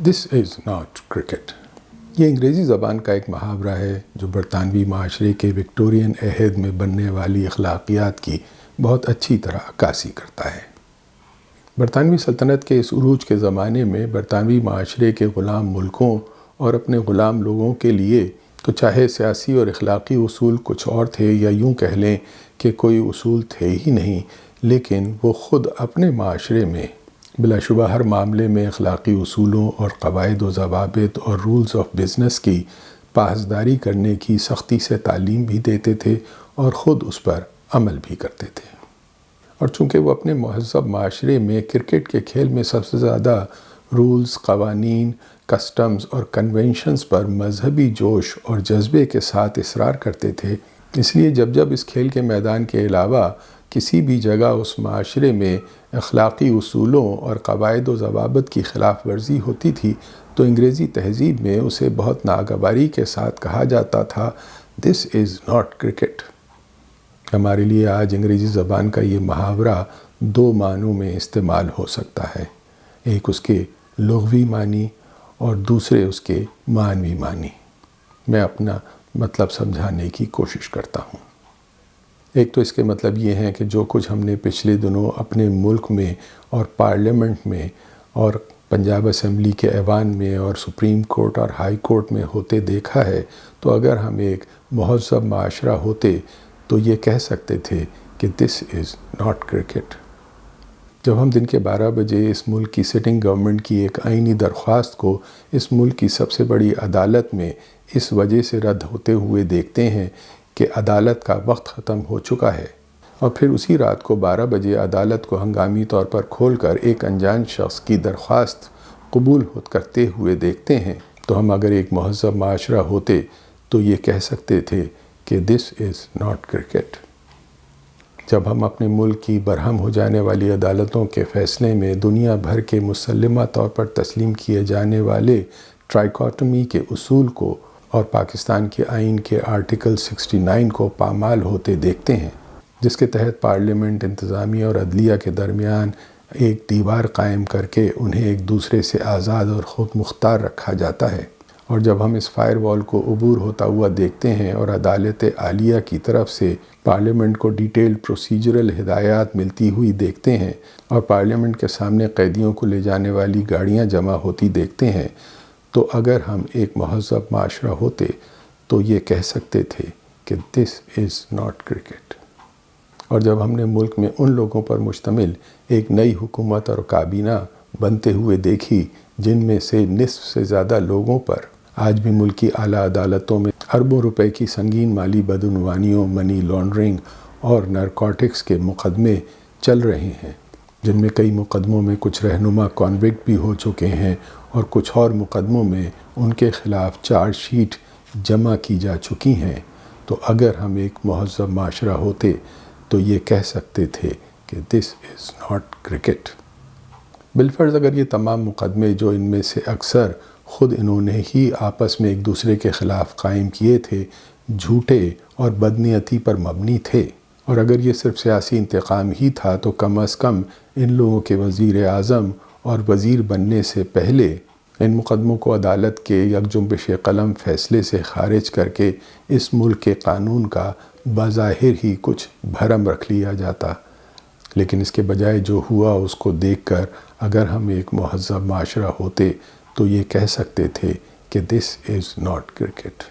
This is not cricket. یہ انگریزی زبان کا ایک محاورہ ہے جو برطانوی معاشرے کے وکٹورین عہد میں بننے والی اخلاقیات کی بہت اچھی طرح عکاسی کرتا ہے۔ برطانوی سلطنت کے اس عروج کے زمانے میں برطانوی معاشرے کے غلام ملکوں اور اپنے غلام لوگوں کے لیے تو چاہے سیاسی اور اخلاقی اصول کچھ اور تھے یا یوں کہہ لیں کہ کوئی اصول تھے ہی نہیں، لیکن وہ خود اپنے معاشرے میں بلا شبہ ہر معاملے میں اخلاقی اصولوں اور قواعد و ضوابط اور رولز آف بزنس کی پاسداری کرنے کی سختی سے تعلیم بھی دیتے تھے اور خود اس پر عمل بھی کرتے تھے۔ اور چونکہ وہ اپنے مہذب معاشرے میں کرکٹ کے کھیل میں سب سے زیادہ رولز، قوانین، کسٹمز اور کنونشنز پر مذہبی جوش اور جذبے کے ساتھ اصرار کرتے تھے، اس لیے جب اس کھیل کے میدان کے علاوہ کسی بھی جگہ اس معاشرے میں اخلاقی اصولوں اور قواعد و ضوابط کی خلاف ورزی ہوتی تھی تو انگریزی تہذیب میں اسے بہت ناگواری کے ساتھ کہا جاتا تھا، دس از ناٹ کرکٹ۔ ہمارے لیے آج انگریزی زبان کا یہ محاورہ دو معنوں میں استعمال ہو سکتا ہے، ایک اس کے لغوی معنی اور دوسرے اس کے معنوی معنی۔ میں اپنا مطلب سمجھانے کی کوشش کرتا ہوں۔ ایک تو اس کے مطلب یہ ہے کہ جو کچھ ہم نے پچھلے دنوں اپنے ملک میں اور پارلیمنٹ میں اور پنجاب اسمبلی کے ایوان میں اور سپریم کورٹ اور ہائی کورٹ میں ہوتے دیکھا ہے، تو اگر ہم ایک مہذب معاشرہ ہوتے تو یہ کہہ سکتے تھے کہ دس از ناٹ کرکٹ۔ جب ہم دن کے 12 بجے اس ملک کی سٹنگ گورنمنٹ کی ایک آئینی درخواست کو اس ملک کی سب سے بڑی عدالت میں اس وجہ سے رد ہوتے ہوئے دیکھتے ہیں کہ عدالت کا وقت ختم ہو چکا ہے، اور پھر اسی رات کو 12 بجے عدالت کو ہنگامی طور پر کھول کر ایک انجان شخص کی درخواست قبول کرتے ہوئے دیکھتے ہیں، تو ہم اگر ایک مہذب معاشرہ ہوتے تو یہ کہہ سکتے تھے کہ دس از ناٹ کرکٹ۔ جب ہم اپنے ملک کی برہم ہو جانے والی عدالتوں کے فیصلے میں دنیا بھر کے مسلمہ طور پر تسلیم کیے جانے والے ٹرائیکاٹمی کے اصول کو اور پاکستان کے آئین کے آرٹیکل 69 کو پامال ہوتے دیکھتے ہیں، جس کے تحت پارلیمنٹ، انتظامیہ اور عدلیہ کے درمیان ایک دیوار قائم کر کے انہیں ایک دوسرے سے آزاد اور خود مختار رکھا جاتا ہے، اور جب ہم اس فائر وال کو عبور ہوتا ہوا دیکھتے ہیں اور عدالت عالیہ کی طرف سے پارلیمنٹ کو ڈیٹیلڈ پروسیجرل ہدایات ملتی ہوئی دیکھتے ہیں اور پارلیمنٹ کے سامنے قیدیوں کو لے جانے والی گاڑیاں جمع ہوتی دیکھتے ہیں، تو اگر ہم ایک مہذب معاشرہ ہوتے تو یہ کہہ سکتے تھے کہ دس از ناٹ کرکٹ۔ اور جب ہم نے ملک میں ان لوگوں پر مشتمل ایک نئی حکومت اور کابینہ بنتے ہوئے دیکھی جن میں سے نصف سے زیادہ لوگوں پر آج بھی ملک کی اعلیٰ عدالتوں میں اربوں روپے کی سنگین مالی بدعنوانیوں، منی لانڈرنگ اور نارکوٹکس کے مقدمے چل رہے ہیں، جن میں کئی مقدموں میں کچھ رہنما کانوکٹ بھی ہو چکے ہیں اور کچھ اور مقدموں میں ان کے خلاف چارج شیٹ جمع کی جا چکی ہیں، تو اگر ہم ایک مہذب معاشرہ ہوتے تو یہ کہہ سکتے تھے کہ دس از ناٹ کرکٹ۔ بالفرض اگر یہ تمام مقدمے جو ان میں سے اکثر خود انہوں نے ہی آپس میں ایک دوسرے کے خلاف قائم کیے تھے، جھوٹے اور بدنیتی پر مبنی تھے، اور اگر یہ صرف سیاسی انتقام ہی تھا تو کم از کم ان لوگوں کے وزیر اعظم اور وزیر بننے سے پہلے ان مقدموں کو عدالت کے یک جنبش قلم فیصلے سے خارج کر کے اس ملک کے قانون کا بظاہر ہی کچھ بھرم رکھ لیا جاتا۔ لیکن اس کے بجائے جو ہوا اس کو دیکھ کر اگر ہم ایک مہذب معاشرہ ہوتے تو یہ کہہ سکتے تھے کہ دس از ناٹ کرکٹ۔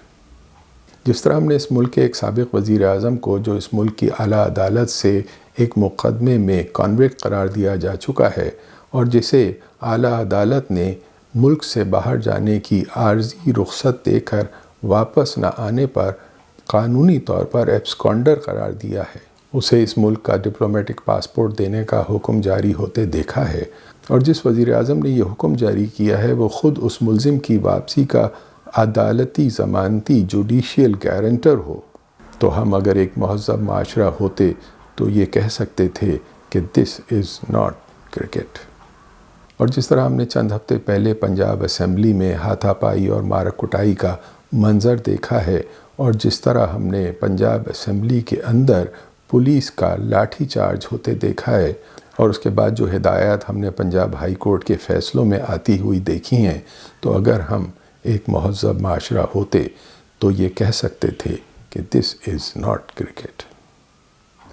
جس طرح ہم نے اس ملک کے ایک سابق وزیر اعظم کو جو اس ملک کی اعلیٰ عدالت سے ایک مقدمے میں کانوکٹ قرار دیا جا چکا ہے اور جسے اعلیٰ عدالت نے ملک سے باہر جانے کی عارضی رخصت دے کر واپس نہ آنے پر قانونی طور پر ایبسکونڈر قرار دیا ہے، اسے اس ملک کا ڈپلومیٹک پاسپورٹ دینے کا حکم جاری ہوتے دیکھا ہے، اور جس وزیر اعظم نے یہ حکم جاری کیا ہے وہ خود اس ملزم کی واپسی کا عدالتی ضمانتی جوڈیشیل گارنٹر ہو، تو ہم اگر ایک مہذب معاشرہ ہوتے تو یہ کہہ سکتے تھے کہ دس از ناٹ کرکٹ۔ اور جس طرح ہم نے چند ہفتے پہلے پنجاب اسمبلی میں ہاتھا پائی اور مارک کٹائی کا منظر دیکھا ہے، اور جس طرح ہم نے پنجاب اسمبلی کے اندر پولیس کا لاٹھی چارج ہوتے دیکھا ہے، اور اس کے بعد جو ہدایات ہم نے پنجاب ہائی کورٹ کے فیصلوں میں آتی ہوئی دیکھی ہیں، تو اگر ہم ایک مہذب معاشرہ ہوتے تو یہ کہہ سکتے تھے کہ دس از ناٹ کرکٹ۔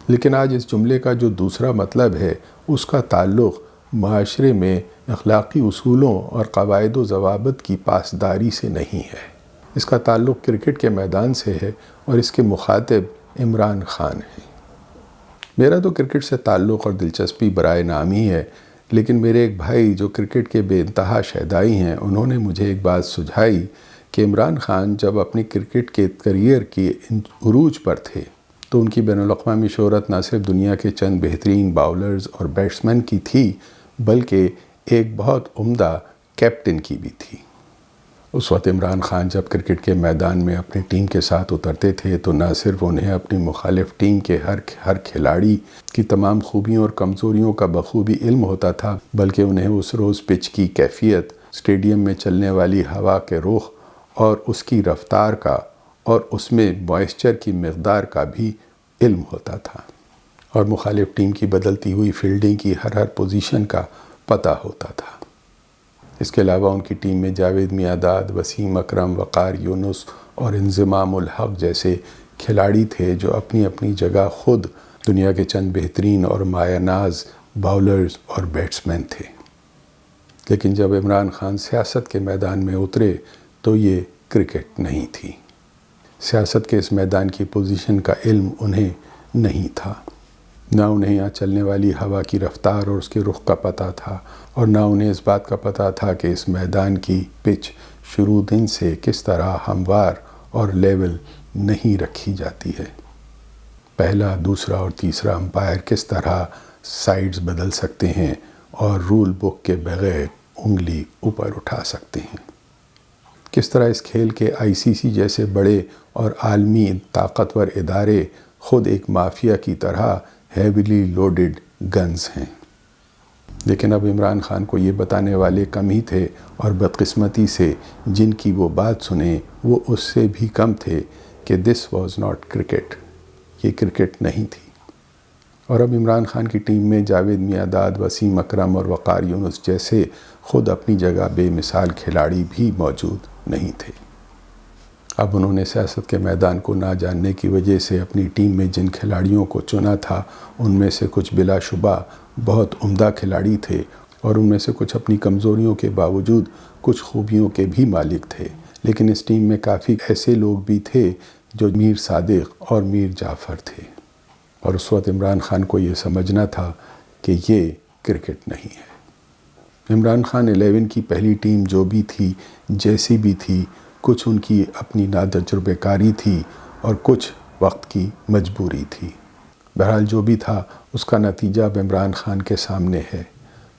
لیکن آج اس جملے کا جو دوسرا مطلب ہے، اس کا تعلق معاشرے میں اخلاقی اصولوں اور قواعد و ضوابط کی پاسداری سے نہیں ہے، اس کا تعلق کرکٹ کے میدان سے ہے، اور اس کے مخاطب عمران خان ہیں۔ میرا تو کرکٹ سے تعلق اور دلچسپی برائے نام ہی ہے، لیکن میرے ایک بھائی جو کرکٹ کے بے انتہا شیدائی ہیں، انہوں نے مجھے ایک بات سجھائی کہ عمران خان جب اپنی کرکٹ کے کریئر کے عروج پر تھے تو ان کی بین الاقوامی شہرت نہ صرف دنیا کے چند بہترین باؤلرز اور بیٹسمین کی تھی، بلکہ ایک بہت عمدہ کیپٹن کی بھی تھی۔ اس وقت عمران خان جب کرکٹ کے میدان میں اپنی ٹیم کے ساتھ اترتے تھے تو نہ صرف انہیں اپنی مخالف ٹیم کے ہر کھلاڑی کی تمام خوبیوں اور کمزوریوں کا بخوبی علم ہوتا تھا، بلکہ انہیں اس روز پچ کی کیفیت، اسٹیڈیم میں چلنے والی ہوا کے رخ اور اس کی رفتار کا اور اس میں موئسچر کی مقدار کا بھی علم ہوتا تھا، اور مخالف ٹیم کی بدلتی ہوئی فیلڈنگ کی ہر پوزیشن کا پتہ ہوتا تھا۔ اس کے علاوہ ان کی ٹیم میں جاوید میاں، وسیم اکرم، وقار یونس اور انضمام الحق جیسے کھلاڑی تھے جو اپنی اپنی جگہ خود دنیا کے چند بہترین اور مایہ ناز باؤلرز اور بیٹسمین تھے۔ لیکن جب عمران خان سیاست کے میدان میں اترے تو یہ کرکٹ نہیں تھی۔ سیاست کے اس میدان کی پوزیشن کا علم انہیں نہیں تھا، نہ انہیں یہاں چلنے والی ہوا کی رفتار اور اس کے رخ کا پتہ تھا، اور نہ انہیں اس بات کا پتہ تھا کہ اس میدان کی پچ شروع دن سے کس طرح ہموار اور لیول نہیں رکھی جاتی ہے۔ پہلا، دوسرا اور تیسرا امپائر کس طرح سائیڈز بدل سکتے ہیں اور رول بک کے بغیر انگلی اوپر اٹھا سکتے ہیں۔ کس طرح اس کھیل کے ICC جیسے بڑے اور عالمی طاقتور ادارے خود ایک مافیا کی طرح ہیویلی لوڈڈ گنز ہیں۔ لیکن اب عمران خان کو یہ بتانے والے کم ہی تھے، اور بدقسمتی سے جن کی وہ بات سنیں وہ اس سے بھی کم تھے کہ دس واز ناٹ کرکٹ، یہ کرکٹ نہیں تھی۔ اور اب عمران خان کی ٹیم میں جاوید میاں، وسیم اکرم اور وقار یونس جیسے خود اپنی جگہ بے مثال کھلاڑی بھی موجود نہیں تھے۔ اب انہوں نے سیاست کے میدان کو نہ جاننے کی وجہ سے اپنی ٹیم میں جن کھلاڑیوں کو چنا تھا، ان میں سے کچھ بلا شبہ بہت عمدہ کھلاڑی تھے، اور ان میں سے کچھ اپنی کمزوریوں کے باوجود کچھ خوبیوں کے بھی مالک تھے۔ لیکن اس ٹیم میں کافی ایسے لوگ بھی تھے جو میر صادق اور میر جعفر تھے، اور اس وقت عمران خان کو یہ سمجھنا تھا کہ یہ کرکٹ نہیں ہے۔ عمران خان 11 کی پہلی ٹیم جو بھی تھی، جیسی بھی تھی، کچھ ان کی اپنی ناتجربہ کاری تھی اور کچھ وقت کی مجبوری تھی۔ بہرحال جو بھی تھا، اس کا نتیجہ اب عمران خان کے سامنے ہے۔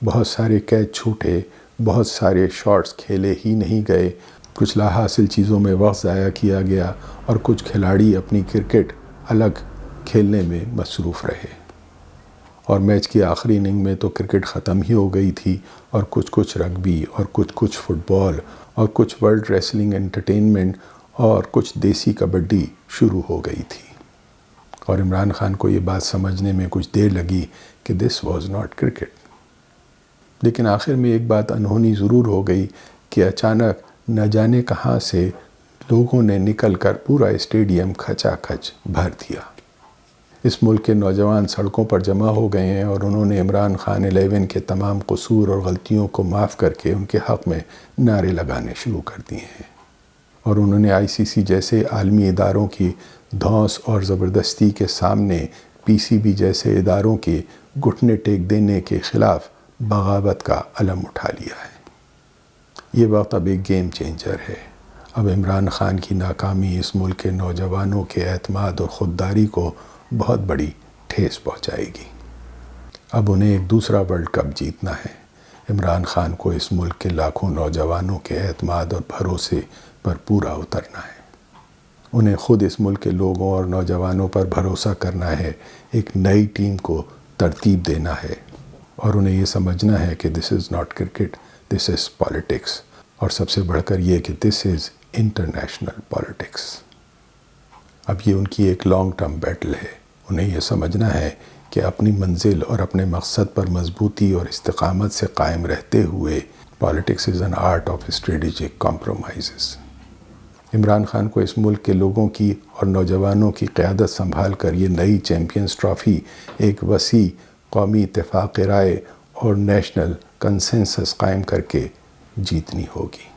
بہت سارے کیچ چھوٹے، بہت سارے شاٹس کھیلے ہی نہیں گئے، کچھ لا حاصل چیزوں میں وقت ضائع کیا گیا، اور کچھ کھلاڑی اپنی کرکٹ الگ کھیلنے میں مصروف رہے۔ اور میچ کی آخری اننگ میں تو کرکٹ ختم ہی ہو گئی تھی، اور کچھ رگبی اور کچھ فٹ بال اور کچھ ورلڈ ریسلنگ انٹرٹینمنٹ اور کچھ دیسی کبڈی شروع ہو گئی تھی۔ اور عمران خان کو یہ بات سمجھنے میں کچھ دیر لگی کہ دس واز ناٹ کرکٹ۔ لیکن آخر میں ایک بات انہونی ضرور ہو گئی کہ اچانک نہ جانے کہاں سے لوگوں نے نکل کر پورا اسٹیڈیم کھچا کھچ بھر دیا۔ اس ملک کے نوجوان سڑکوں پر جمع ہو گئے ہیں، اور انہوں نے عمران خان 11 کے تمام قصور اور غلطیوں کو معاف کر کے ان کے حق میں نعرے لگانے شروع کر دیے ہیں، اور انہوں نے ICC جیسے عالمی اداروں کی دھونس اور زبردستی کے سامنے PCB جیسے اداروں کے گھٹنے ٹیک دینے کے خلاف بغاوت کا علم اٹھا لیا ہے۔ یہ وقت اب ایک گیم چینجر ہے۔ اب عمران خان کی ناکامی اس ملک کے نوجوانوں کے اعتماد اور خودداری کو بہت بڑی ٹھیس پہنچائے گی۔ اب انہیں ایک دوسرا ورلڈ کپ جیتنا ہے۔ عمران خان کو اس ملک کے لاکھوں نوجوانوں کے اعتماد اور بھروسے پر پورا اترنا ہے۔ انہیں خود اس ملک کے لوگوں اور نوجوانوں پر بھروسہ کرنا ہے، ایک نئی ٹیم کو ترتیب دینا ہے، اور انہیں یہ سمجھنا ہے کہ this is not cricket, this is politics, اور سب سے بڑھ کر یہ کہ دس از انٹرنیشنل پالیٹکس۔ اب یہ ان کی ایک لانگ ٹرم بیٹل ہے۔ انہیں یہ سمجھنا ہے کہ اپنی منزل اور اپنے مقصد پر مضبوطی اور استقامت سے قائم رہتے ہوئے politics is an art of strategic compromises. Imran Khan کو اس ملک کے لوگوں کی اور نوجوانوں کی قیادت سنبھال کر یہ نئی چیمپئنز ٹرافی ایک وسیع قومی اتفاق رائے اور نیشنل کنسنسس قائم کر کے جیتنی ہوگی۔